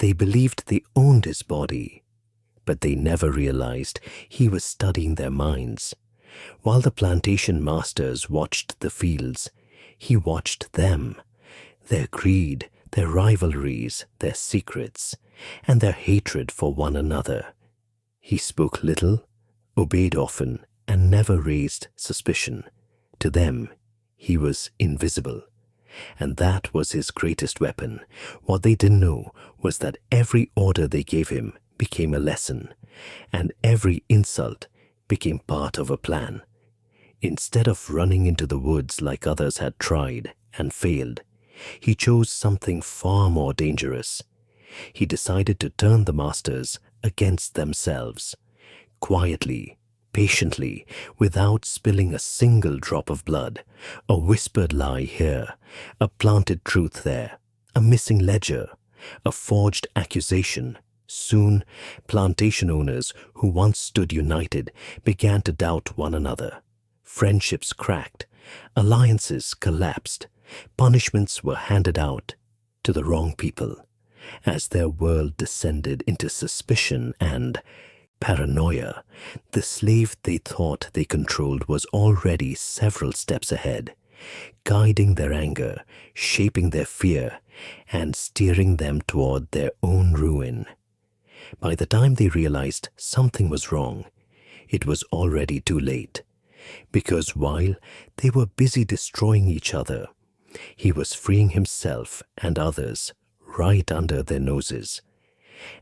They believed they owned his body, but they never realized he was studying their minds. While the plantation masters watched the fields, he watched them, their greed, their rivalries, their secrets, and their hatred for one another. He spoke little, obeyed often, and never raised suspicion. To them, he was invisible. And that was his greatest weapon. What they didn't know was that every order they gave him became a lesson, and every insult became part of a plan. Instead of running into the woods like others had tried and failed, he chose something far more dangerous. He decided to turn the masters against themselves, quietly, patiently, without spilling a single drop of blood. A whispered lie here, a planted truth there, a missing ledger, a forged accusation. Soon, plantation owners who once stood united began to doubt one another. Friendships cracked, alliances collapsed, punishments were handed out to the wrong people. As their world descended into suspicion and paranoia, the slave they thought they controlled was already several steps ahead, guiding their anger, shaping their fear, and steering them toward their own ruin. By the time they realized something was wrong, it was already too late, because while they were busy destroying each other, he was freeing himself and others right under their noses.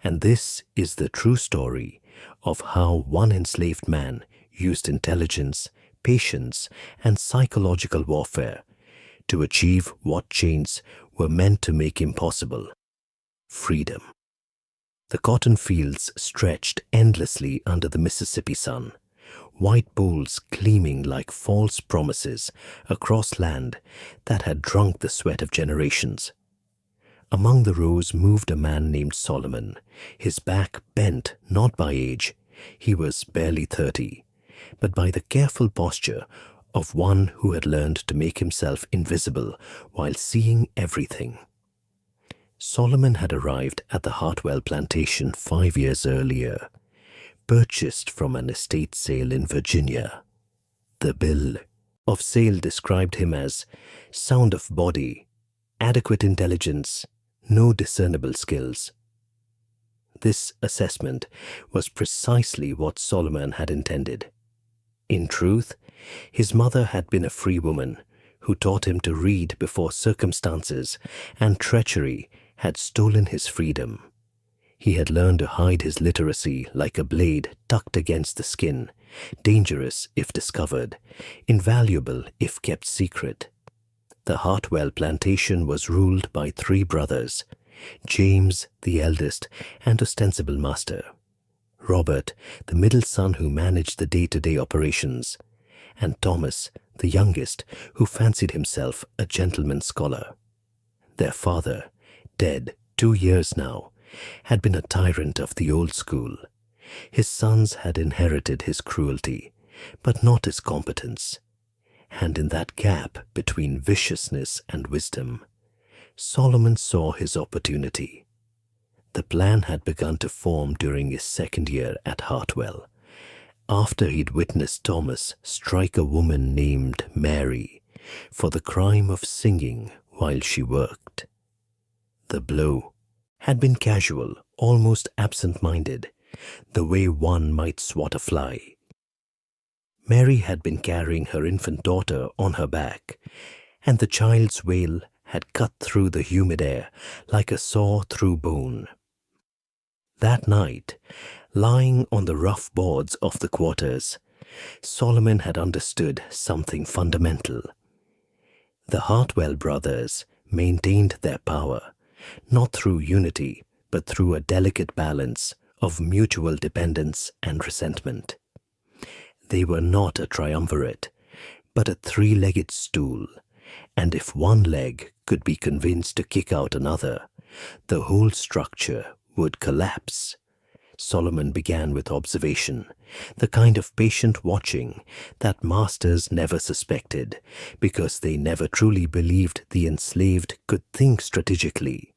And this is the true story of how one enslaved man used intelligence, patience, and psychological warfare to achieve what chains were meant to make impossible: freedom. The cotton fields stretched endlessly under the Mississippi sun, white bowls gleaming like false promises across land that had drunk the sweat of generations. Among the rows moved a man named Solomon, his back bent not by age, he was barely 30, but by the careful posture of one who had learned to make himself invisible while seeing everything. Solomon had arrived at the Hartwell plantation 5 years earlier, purchased from an estate sale in Virginia. The bill of sale described him as sound of body, adequate intelligence, no discernible skills. This assessment was precisely what Solomon had intended. In truth, his mother had been a free woman who taught him to read before circumstances and treachery had stolen his freedom. He had learned to hide his literacy like a blade tucked against the skin, dangerous if discovered, invaluable if kept secret. The Hartwell plantation was ruled by 3 brothers, James, the eldest and ostensible master, Robert, the middle son who managed the day-to-day operations, and Thomas, the youngest, who fancied himself a gentleman scholar. Their father, dead 2 years now, had been a tyrant of the old school. His sons had inherited his cruelty, but not his competence. And in that gap between viciousness and wisdom, Solomon saw his opportunity. The plan had begun to form during his 2nd year at Hartwell, after he'd witnessed Thomas strike a woman named Mary for the crime of singing while she worked. The blow had been casual, almost absent-minded, the way one might swat a fly. Mary had been carrying her infant daughter on her back, and the child's wail had cut through the humid air like a saw through bone. That night, lying on the rough boards of the quarters, Solomon had understood something fundamental. The Hartwell brothers maintained their power, not through unity, but through a delicate balance of mutual dependence and resentment. They were not a triumvirate, but a 3-legged stool, and if one leg could be convinced to kick out another, the whole structure would collapse. Solomon began with observation, the kind of patient watching that masters never suspected, because they never truly believed the enslaved could think strategically.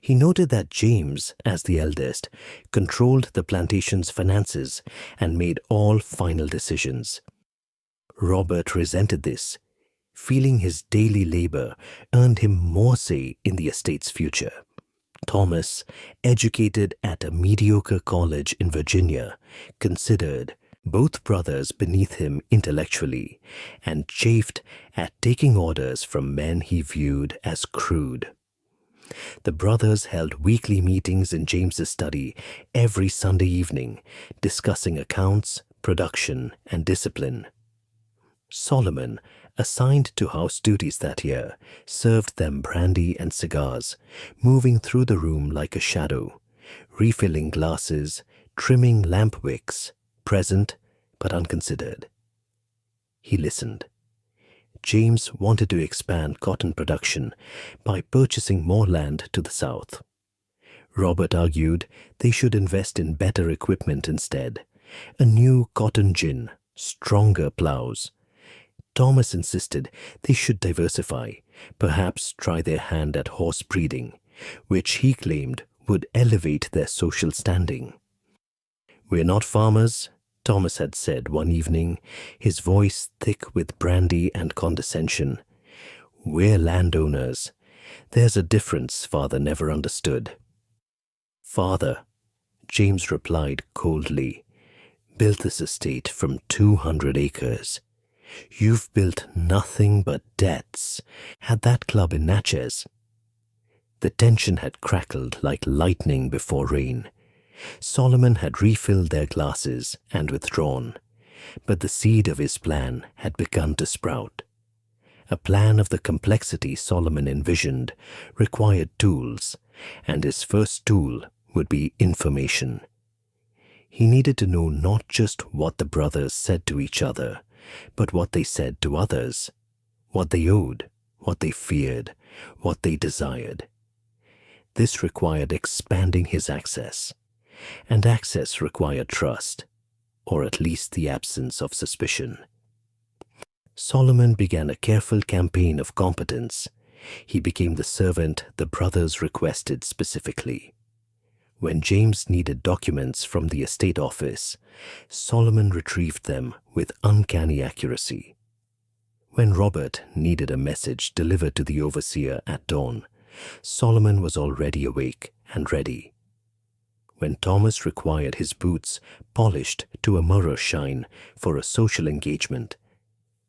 He noted that James, as the eldest, controlled the plantation's finances and made all final decisions. Robert resented this, feeling his daily labor earned him more say in the estate's future. Thomas, educated at a mediocre college in Virginia, considered both brothers beneath him intellectually and chafed at taking orders from men he viewed as crude. The brothers held weekly meetings in James's study every Sunday evening, discussing accounts, production, and discipline. Solomon, assigned to house duties that year, served them brandy and cigars, moving through the room like a shadow, refilling glasses, trimming lamp wicks, present but unconsidered. He listened. James wanted to expand cotton production by purchasing more land to the south. Robert argued they should invest in better equipment instead, a new cotton gin, stronger plows. Thomas insisted they should diversify, perhaps try their hand at horse breeding, which he claimed would elevate their social standing. "We're not farmers," Thomas had said one evening, his voice thick with brandy and condescension. "We're landowners. There's a difference father never understood." "Father," James replied coldly, "built this estate from 200 acres. You've built nothing but debts. Had that club in Natchez." The tension had crackled like lightning before rain. Solomon had refilled their glasses and withdrawn, but the seed of his plan had begun to sprout. A plan of the complexity Solomon envisioned required tools, and his first tool would be information. He needed to know not just what the brothers said to each other, but what they said to others, what they owed, what they feared, what they desired. This required expanding his access, and access required trust, or at least the absence of suspicion. Solomon began a careful campaign of competence. He became the servant the brothers requested specifically. When James needed documents from the estate office, Solomon retrieved them with uncanny accuracy. When Robert needed a message delivered to the overseer at dawn, Solomon was already awake and ready. When Thomas required his boots polished to a mirror shine for a social engagement,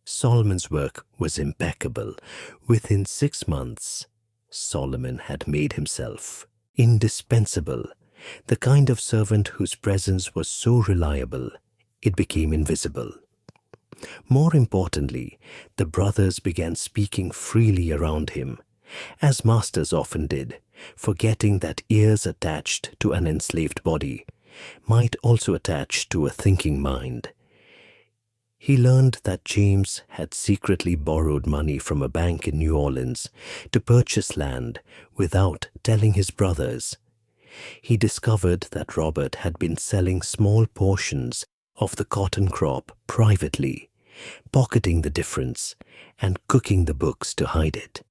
Solomon's work was impeccable. Within 6 months, Solomon had made himself indispensable, the kind of servant whose presence was so reliable it became invisible. More importantly, the brothers began speaking freely around him, as masters often did, forgetting that ears attached to an enslaved body might also attach to a thinking mind. He learned that James had secretly borrowed money from a bank in New Orleans to purchase land without telling his brothers. He discovered that Robert had been selling small portions of the cotton crop privately, pocketing the difference and cooking the books to hide it.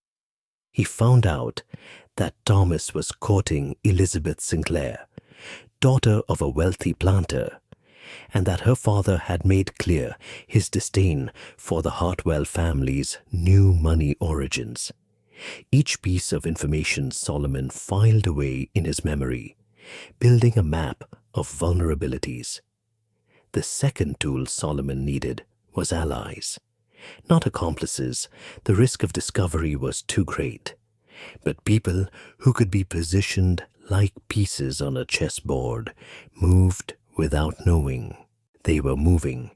He found out that Thomas was courting Elizabeth Sinclair, daughter of a wealthy planter, and that her father had made clear his disdain for the Hartwell family's new money origins. Each piece of information Solomon filed away in his memory, building a map of vulnerabilities. The second tool Solomon needed was allies. Not accomplices, the risk of discovery was too great, but people who could be positioned like pieces on a chessboard, moved without knowing they were moving.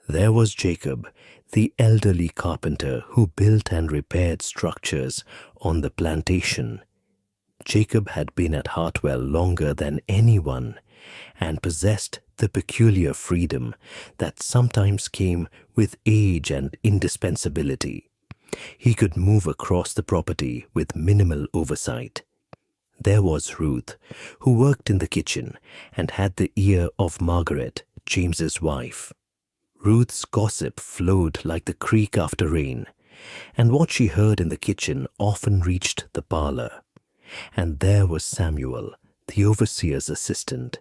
There was Jacob, the elderly carpenter who built and repaired structures on the plantation. Jacob had been at Hartwell longer than anyone and possessed the peculiar freedom that sometimes came with age and indispensability. He could move across the property with minimal oversight. There was Ruth, who worked in the kitchen and had the ear of Margaret, James's wife. Ruth's gossip flowed like the creek after rain, and what she heard in the kitchen often reached the parlor. And there was Samuel, the overseer's assistant,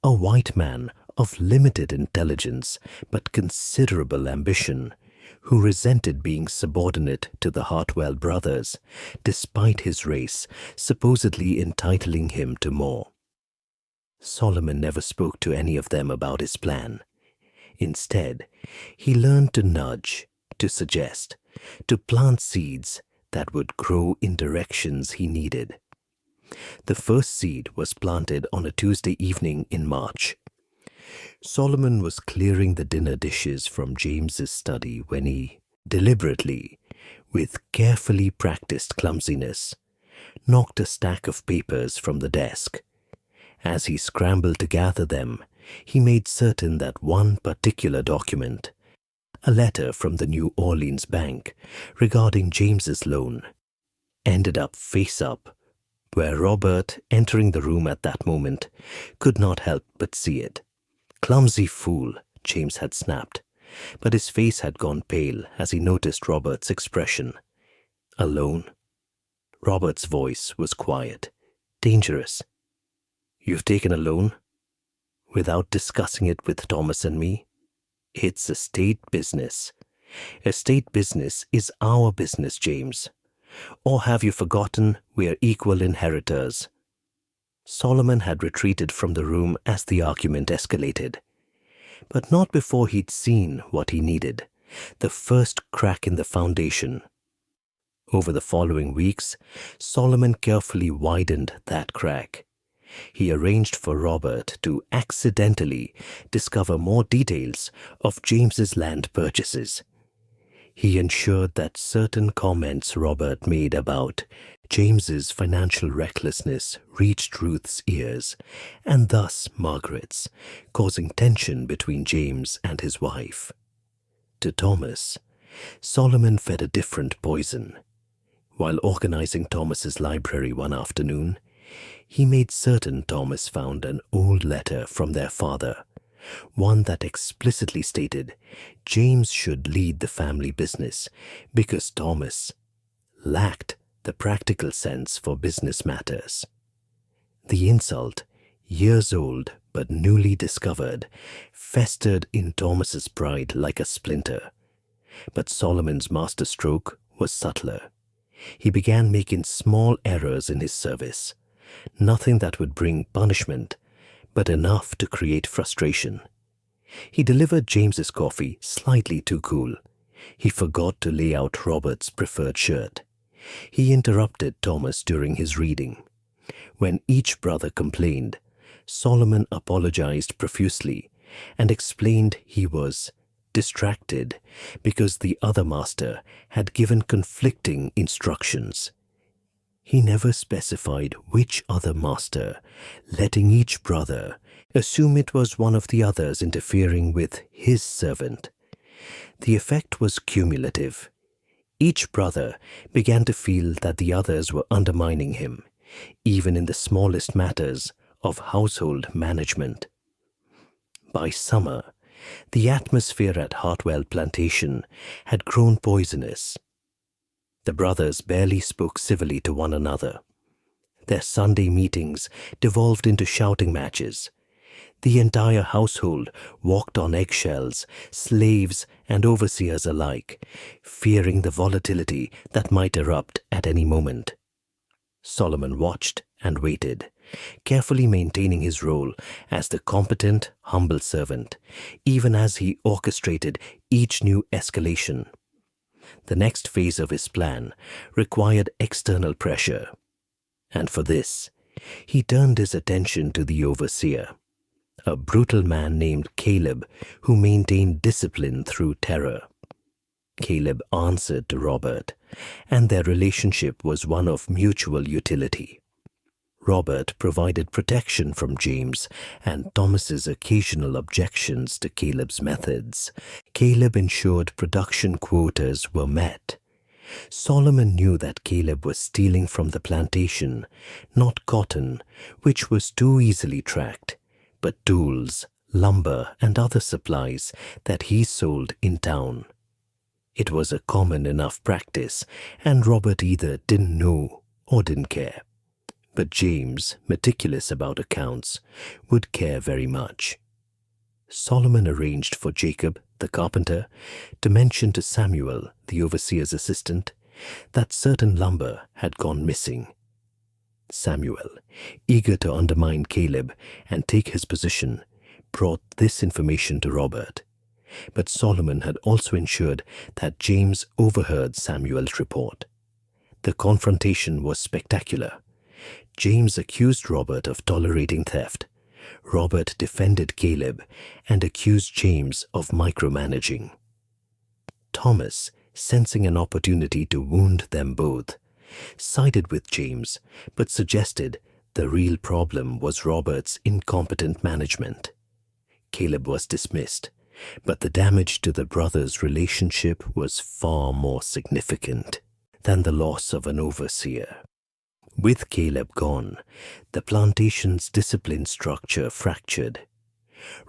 a white man of limited intelligence but considerable ambition, who resented being subordinate to the Hartwell brothers, despite his race supposedly entitling him to more. Solomon never spoke to any of them about his plan. Instead, he learned to nudge, to suggest, to plant seeds that would grow in directions he needed. The first seed was planted on a Tuesday evening in March. Solomon was clearing the dinner dishes from James's study when he, deliberately, with carefully practiced clumsiness, knocked a stack of papers from the desk. As he scrambled to gather them, he made certain that one particular document, a letter from the New Orleans bank regarding James's loan, ended up face up, where Robert, entering the room at that moment, could not help but see it. Clumsy fool, James had snapped, but his face had gone pale as he noticed Robert's expression. A loan? Robert's voice was quiet, dangerous. You've taken a loan? Without discussing it with Thomas and me? It's estate business. Estate business is our business, James. Or have you forgotten we're equal inheritors? Solomon had retreated from the room as the argument escalated. But not before he'd seen what he needed, the first crack in the foundation. Over the following weeks, Solomon carefully widened that crack. He arranged for Robert to accidentally discover more details of James's land purchases. He ensured that certain comments Robert made about James's financial recklessness reached Ruth's ears, and thus Margaret's, causing tension between James and his wife. To Thomas, Solomon fed a different poison. While organizing Thomas's library one afternoon, he made certain Thomas found an old letter from their father, one that explicitly stated James should lead the family business because Thomas lacked the practical sense for business matters. The insult, years old but newly discovered, festered in Thomas's pride like a splinter. But Solomon's masterstroke was subtler. He began making small errors in his service. Nothing that would bring punishment, but enough to create frustration. He delivered James's coffee slightly too cool. He forgot to lay out Robert's preferred shirt. He interrupted Thomas during his reading. When each brother complained, Solomon apologized profusely and explained he was distracted because the other master had given conflicting instructions. He never specified which other master, letting each brother assume it was one of the others interfering with his servant. The effect was cumulative. Each brother began to feel that the others were undermining him, even in the smallest matters of household management. By summer, the atmosphere at Hartwell Plantation had grown poisonous. The brothers barely spoke civilly to one another. Their Sunday meetings devolved into shouting matches. The entire household walked on eggshells, slaves and overseers alike, fearing the volatility that might erupt at any moment. Solomon watched and waited, carefully maintaining his role as the competent, humble servant, even as he orchestrated each new escalation. The next phase of his plan required external pressure, and for this, he turned his attention to the overseer, a brutal man named Caleb who maintained discipline through terror. Caleb answered to Robert, and their relationship was one of mutual utility. Robert provided protection from James and Thomas's occasional objections to Caleb's methods. Caleb ensured production quotas were met. Solomon knew that Caleb was stealing from the plantation, not cotton, which was too easily tracked, but tools, lumber, and other supplies that he sold in town. It was a common enough practice, and Robert either didn't know or didn't care. But James, meticulous about accounts, would care very much. Solomon arranged for Jacob, the carpenter, to mention to Samuel, the overseer's assistant, that certain lumber had gone missing. Samuel, eager to undermine Caleb and take his position, brought this information to Robert. But Solomon had also ensured that James overheard Samuel's report. The confrontation was spectacular. James accused Robert of tolerating theft. Robert defended Caleb and accused James of micromanaging. Thomas, sensing an opportunity to wound them both, sided with James but suggested the real problem was Robert's incompetent management. Caleb was dismissed, but the damage to the brothers' relationship was far more significant than the loss of an overseer. With Caleb gone, the plantation's discipline structure fractured.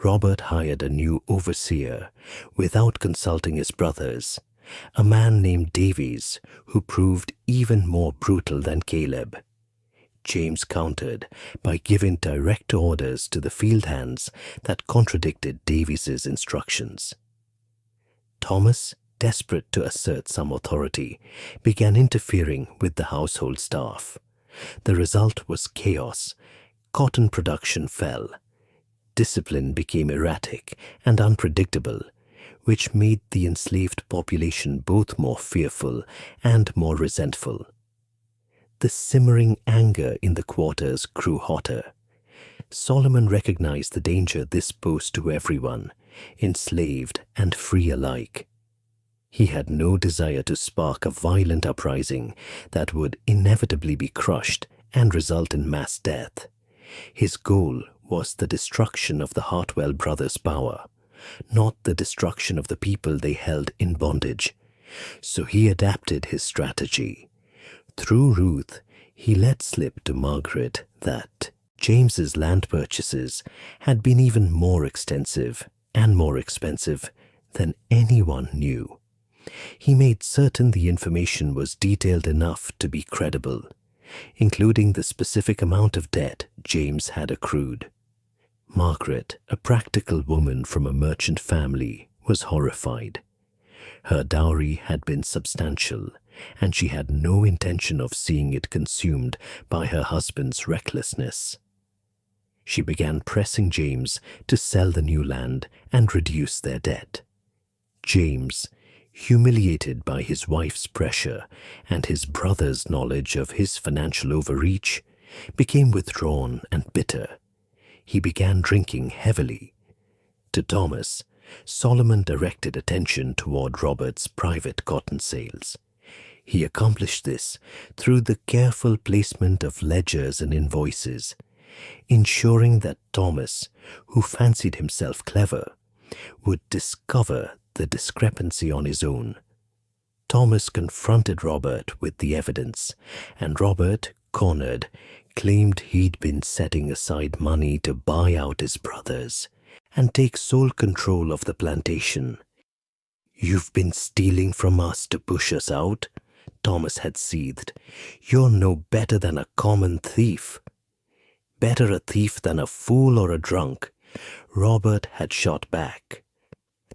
Robert hired a new overseer without consulting his brothers, a man named Davies, who proved even more brutal than Caleb. James countered by giving direct orders to the field hands that contradicted Davies's instructions. Thomas, desperate to assert some authority, began interfering with the household staff. The result was chaos. Cotton production fell. Discipline became erratic and unpredictable, which made the enslaved population both more fearful and more resentful. The simmering anger in the quarters grew hotter. Solomon recognized the danger this posed to everyone, enslaved and free alike. He had no desire to spark a violent uprising that would inevitably be crushed and result in mass death. His goal was the destruction of the Hartwell brothers' power, not the destruction of the people they held in bondage. So he adapted his strategy. Through Ruth, he let slip to Margaret that James's land purchases had been even more extensive and more expensive than anyone knew. He made certain the information was detailed enough to be credible, including the specific amount of debt James had accrued. Margaret, a practical woman from a merchant family, was horrified. Her dowry had been substantial, and she had no intention of seeing it consumed by her husband's recklessness. She began pressing James to sell the new land and reduce their debt. James, humiliated by his wife's pressure and his brother's knowledge of his financial overreach, became withdrawn and bitter. He began drinking heavily. To Thomas, Solomon directed attention toward Robert's private cotton sales. He accomplished this through the careful placement of ledgers and invoices, ensuring that Thomas, who fancied himself clever, would discover the discrepancy on his own. Thomas confronted Robert with the evidence, and Robert, cornered, claimed he'd been setting aside money to buy out his brothers and take sole control of the plantation. "You've been stealing from us to push us out," Thomas had seethed. "You're no better than a common thief." "Better a thief than a fool or a drunk," Robert had shot back.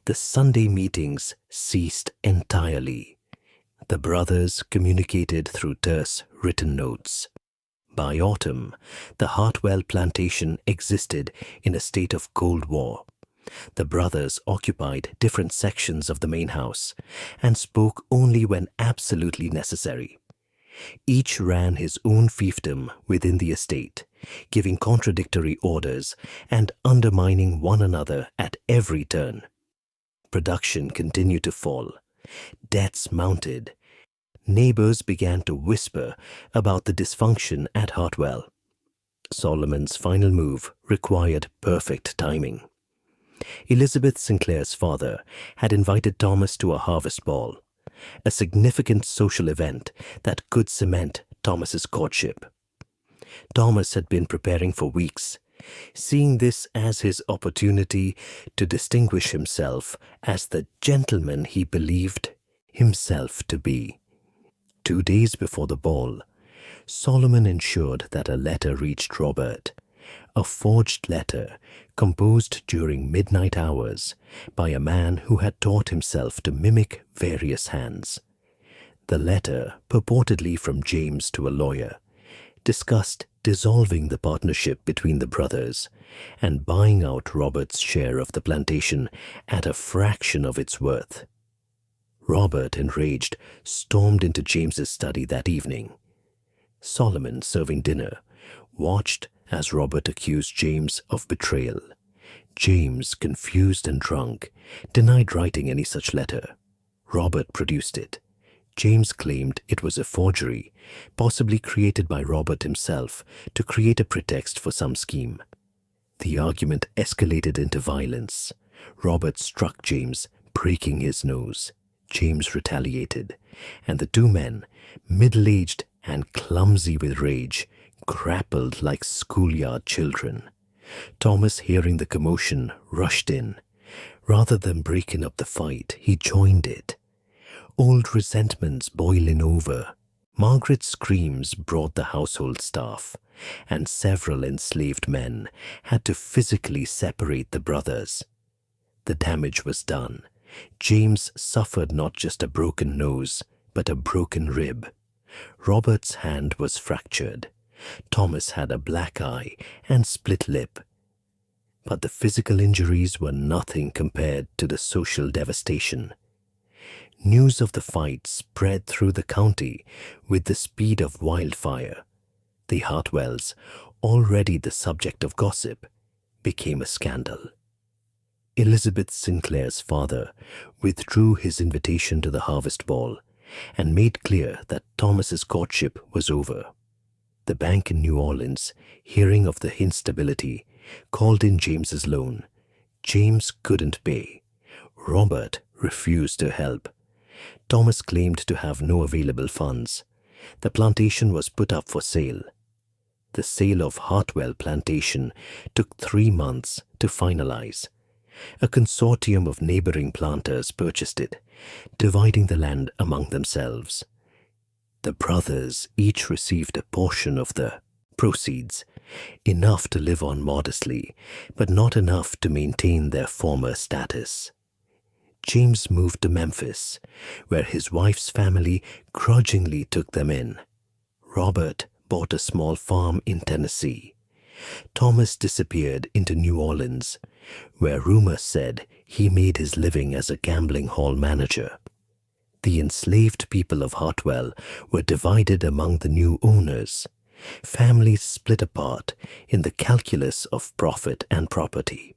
The Sunday meetings ceased entirely. The brothers communicated through terse written notes. By autumn, the Hartwell plantation existed in a state of Cold War. The brothers occupied different sections of the main house and spoke only when absolutely necessary. Each ran his own fiefdom within the estate, giving contradictory orders and undermining one another at every turn. Production continued to fall. Debts mounted. Neighbors began to whisper about the dysfunction at Hartwell. Solomon's final move required perfect timing. Elizabeth Sinclair's father had invited Thomas to a harvest ball, a significant social event that could cement Thomas's courtship. Thomas had been preparing for weeks, seeing this as his opportunity to distinguish himself as the gentleman he believed himself to be. 2 days before the ball, Solomon ensured that a letter reached Robert, a forged letter composed during midnight hours by a man who had taught himself to mimic various hands. The letter, purportedly from James to a lawyer, discussed dissolving the partnership between the brothers and buying out Robert's share of the plantation at a fraction of its worth. Robert, enraged, stormed into James's study that evening. Solomon, serving dinner, watched as Robert accused James of betrayal. James, confused and drunk, denied writing any such letter. Robert produced it. James claimed it was a forgery, possibly created by Robert himself to create a pretext for some scheme. The argument escalated into violence. Robert struck James, breaking his nose. James retaliated, and the two men, middle-aged and clumsy with rage, grappled like schoolyard children. Thomas, hearing the commotion, rushed in. Rather than breaking up the fight, he joined it. Old resentments boiling over. Margaret's screams brought the household staff, and several enslaved men had to physically separate the brothers. The damage was done. James suffered not just a broken nose, but a broken rib. Robert's hand was fractured. Thomas had a black eye and split lip. But the physical injuries were nothing compared to the social devastation. News of the fight spread through the county with the speed of wildfire. The Hartwells, already the subject of gossip, became a scandal. Elizabeth Sinclair's father withdrew his invitation to the harvest ball and made clear that Thomas's courtship was over. The bank in New Orleans, hearing of the instability, called in James's loan. James couldn't pay. Robert refused to help. Thomas claimed to have no available funds. The plantation was put up for sale. The sale of Hartwell Plantation took 3 months to finalize. A consortium of neighboring planters purchased it, dividing the land among themselves. The brothers each received a portion of the proceeds, enough to live on modestly, but not enough to maintain their former status. James moved to Memphis, where his wife's family grudgingly took them in. Robert bought a small farm in Tennessee. Thomas disappeared into New Orleans, where rumor said he made his living as a gambling hall manager. The enslaved people of Hartwell were divided among the new owners. Families split apart in the calculus of profit and property.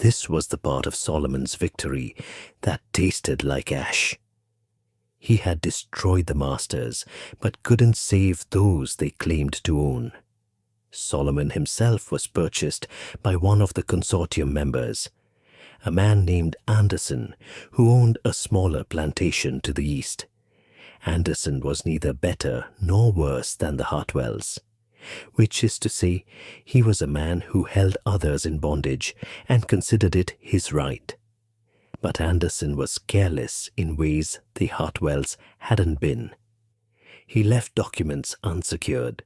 This was the part of Solomon's victory that tasted like ash. He had destroyed the masters, but couldn't save those they claimed to own. Solomon himself was purchased by one of the consortium members, a man named Anderson, who owned a smaller plantation to the east. Anderson was neither better nor worse than the Hartwells, which is to say, he was a man who held others in bondage and considered it his right. But Anderson was careless in ways the Hartwells hadn't been. He left documents unsecured.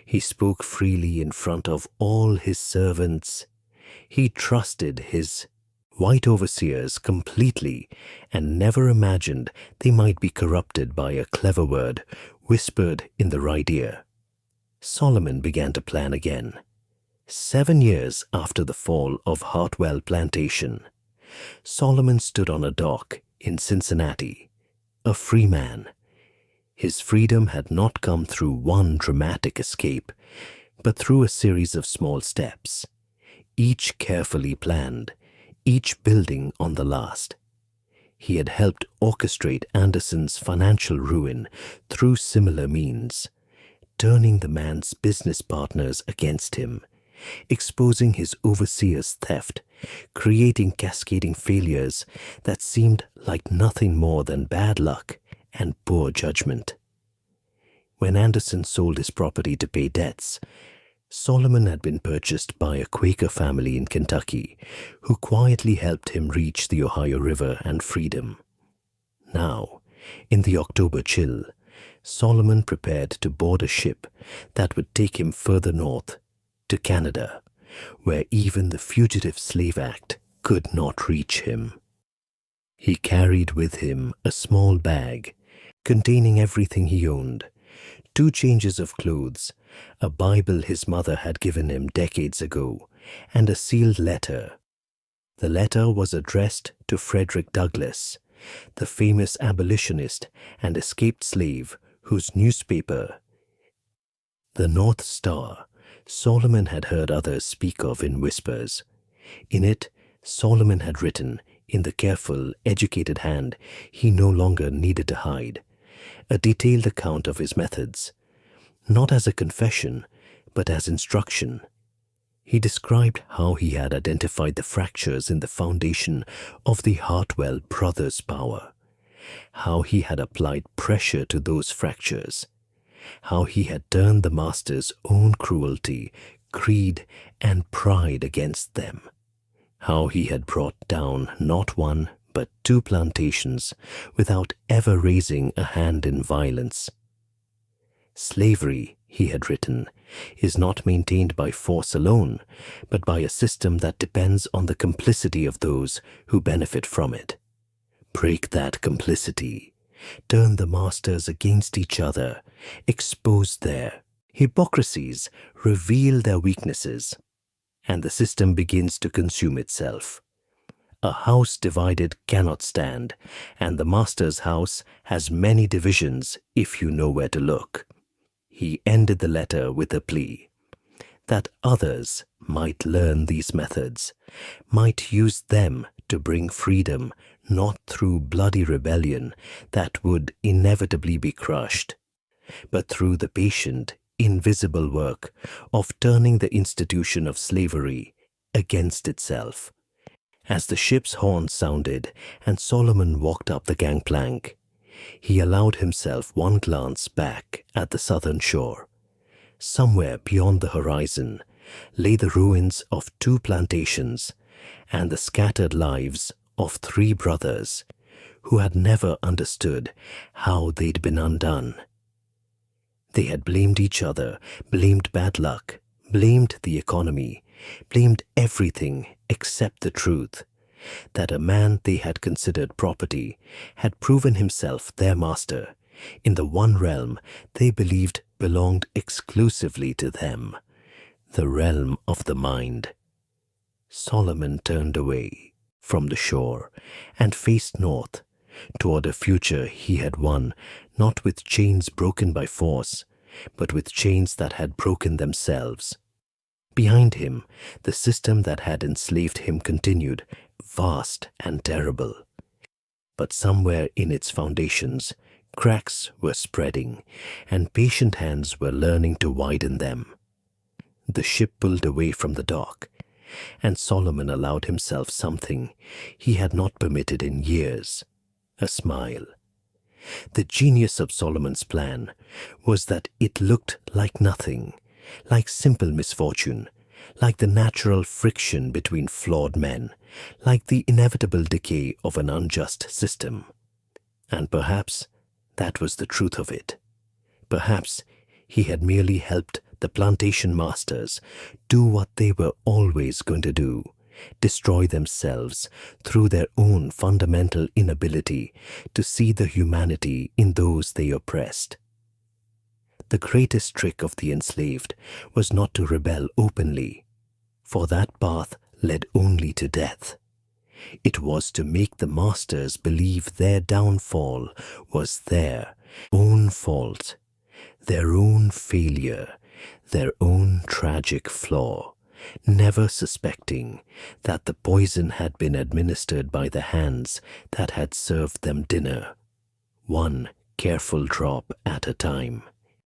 He spoke freely in front of all his servants. He trusted his white overseers completely and never imagined they might be corrupted by a clever word whispered in the right ear. Solomon began to plan again. 7 years after the fall of Hartwell Plantation, Solomon stood on a dock in Cincinnati, a free man. His freedom had not come through one dramatic escape, but through a series of small steps, each carefully planned, each building on the last. He had helped orchestrate Anderson's financial ruin through similar means, turning the man's business partners against him, exposing his overseer's theft, creating cascading failures that seemed like nothing more than bad luck and poor judgment. When Anderson sold his property to pay debts, Solomon had been purchased by a Quaker family in Kentucky who quietly helped him reach the Ohio River and freedom. Now, in the October chill, Solomon prepared to board a ship that would take him further north, to Canada, where even the Fugitive Slave Act could not reach him. He carried with him a small bag containing everything he owned, 2 changes of clothes, a Bible his mother had given him decades ago, and a sealed letter. The letter was addressed to Frederick Douglass, the famous abolitionist and escaped slave whose newspaper, the North Star, Solomon had heard others speak of in whispers. In it, Solomon had written, in the careful, educated hand he no longer needed to hide, a detailed account of his methods, not as a confession, but as instruction. He described how he had identified the fractures in the foundation of the Hartwell brothers' power, how he had applied pressure to those fractures, how he had turned the master's own cruelty, greed, and pride against them, how he had brought down not 1 but 2 plantations without ever raising a hand in violence. Slavery, he had written, is not maintained by force alone, but by a system that depends on the complicity of those who benefit from it. Break that complicity, turn the masters against each other, expose their hypocrisies, reveal their weaknesses, and the system begins to consume itself. A house divided cannot stand, and the master's house has many divisions if you know where to look. He ended the letter with a plea that others might learn these methods, might use them to bring freedom, not through bloody rebellion that would inevitably be crushed, but through the patient, invisible work of turning the institution of slavery against itself. As the ship's horn sounded and Solomon walked up the gangplank, he allowed himself one glance back at the southern shore. Somewhere beyond the horizon lay the ruins of 2 plantations and the scattered lives of 3 brothers who had never understood how they'd been undone. They had blamed each other, blamed bad luck, blamed the economy, blamed everything except the truth that a man they had considered property had proven himself their master in the one realm they believed belonged exclusively to them, the realm of the mind. Solomon turned away from the shore and faced north toward a future he had won, not with chains broken by force, but with chains that had broken themselves. Behind him, the system that had enslaved him continued, vast and terrible. But somewhere in its foundations, cracks were spreading, and patient hands were learning to widen them. The ship pulled away from the dock, and Solomon allowed himself something he had not permitted in years, a smile. The genius of Solomon's plan was that it looked like nothing, like simple misfortune, like the natural friction between flawed men, like the inevitable decay of an unjust system. And perhaps that was the truth of it. Perhaps he had merely helped the plantation masters do what they were always going to do, destroy themselves through their own fundamental inability to see the humanity in those they oppressed. The greatest trick of the enslaved was not to rebel openly, for that path led only to death. It was to make the masters believe their downfall was their own fault, their own failure, their own tragic flaw, never suspecting that the poison had been administered by the hands that had served them dinner, one careful drop at a time.